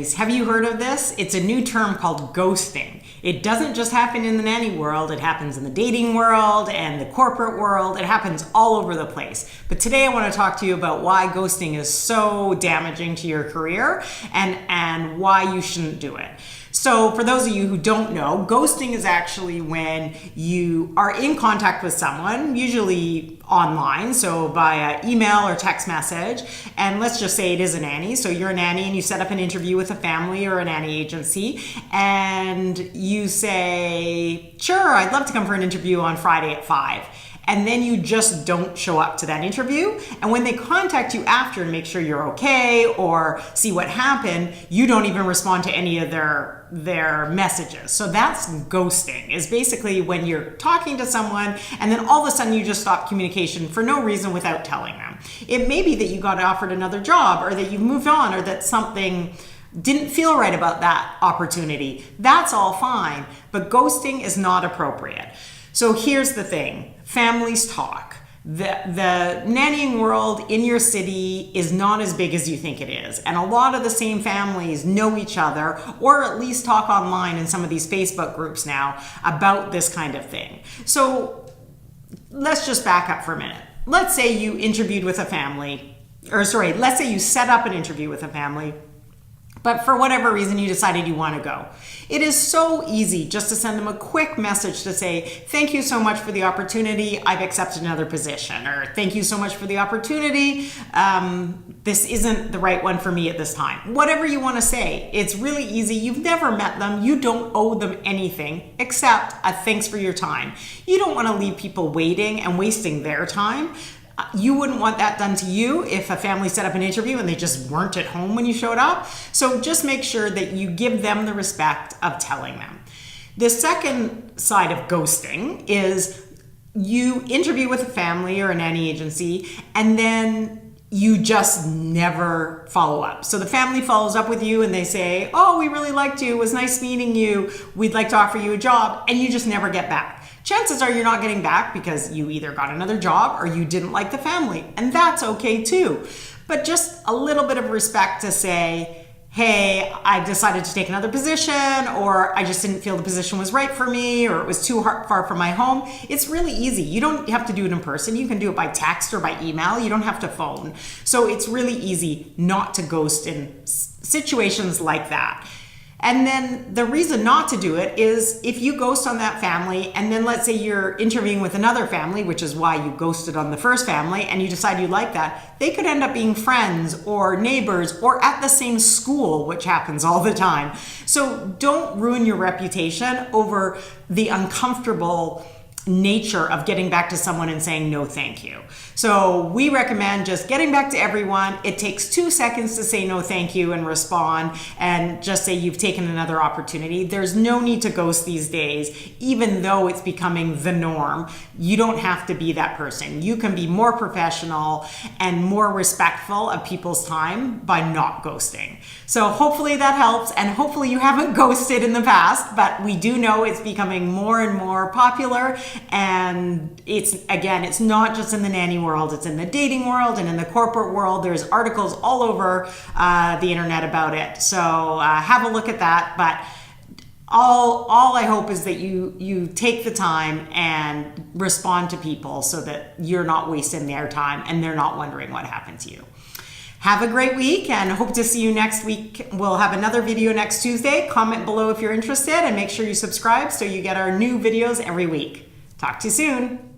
nannies. Have you heard of this? It's a new term called ghosting. It doesn't just happen in the nanny world, it happens in the dating world and the corporate world. It happens all over the place. But today I want to talk to you about why ghosting is so damaging to your career and why you shouldn't do it. So for those of you who don't know, ghosting is actually when you are in contact with someone, usually online, so via email or text message, and let's just say it is a nanny. So you're a nanny and you set up an interview with a family or a nanny agency, and you say, sure, I'd love to come for an interview on Friday at 5. And then you just don't show up to that interview. And when they contact you after and make sure you're okay or see what happened, you don't even respond to any of their messages. So that's ghosting, is basically when you're talking to someone and then all of a sudden you just stop communication for no reason without telling them. It may be that you got offered another job or that you moved on or that something didn't feel right about that opportunity. That's all fine, but ghosting is not appropriate. So here's the thing, families talk. The nannying world in your city is not as big as you think it is. And a lot of the same families know each other or at least talk online in some of these Facebook groups now about this kind of thing. So let's just back up for a minute. Let's say you interviewed with a family, let's say you set up an interview with a family, but for whatever reason you decided you want to go. It is so easy just to send them a quick message to say, thank you so much for the opportunity, I've accepted another position, or thank you so much for the opportunity, this isn't the right one for me at this time. Whatever you want to say, it's really easy. You've never met them, you don't owe them anything except a thanks for your time. You don't want to leave people waiting and wasting their time. You wouldn't want that done to you if a family set up an interview and they just weren't at home when you showed up. So just make sure that you give them the respect of telling them. The second side of ghosting is you interview with a family or a nanny agency and then you just never follow up. So the family follows up with you and they say, oh, we really liked you, it was nice meeting you, we'd like to offer you a job, and you just never get back. Chances are you're not getting back because you either got another job or you didn't like the family, and that's okay too. But just a little bit of respect to say, hey, I've decided to take another position, or I just didn't feel the position was right for me, or it was too far from my home. It's really easy. You don't have to do it in person. You can do it by text or by email. You don't have to phone. So it's really easy not to ghost in situations like that. And then the reason not to do it is if you ghost on that family and then let's say you're interviewing with another family, which is why you ghosted on the first family, and you decide you like that, they could end up being friends or neighbors or at the same school, which happens all the time. So don't ruin your reputation over the uncomfortable nature of getting back to someone and saying no thank you. So we recommend just getting back to everyone. It takes 2 seconds to say no thank you and respond and just say you've taken another opportunity. There's no need to ghost these days, even though it's becoming the norm. You don't have to be that person. You can be more professional and more respectful of people's time by not ghosting. So hopefully that helps, and hopefully you haven't ghosted in the past, but we do know it's becoming more and more popular. And it's not just in the nanny world, it's in the dating world and in the corporate world. There's articles all over the internet about it. So have a look at that. But all I hope is that you take the time and respond to people so that you're not wasting their time and they're not wondering what happened to you. Have a great week and hope to see you next week. We'll have another video next Tuesday. Comment below if you're interested and make sure you subscribe so you get our new videos every week. Talk to you soon.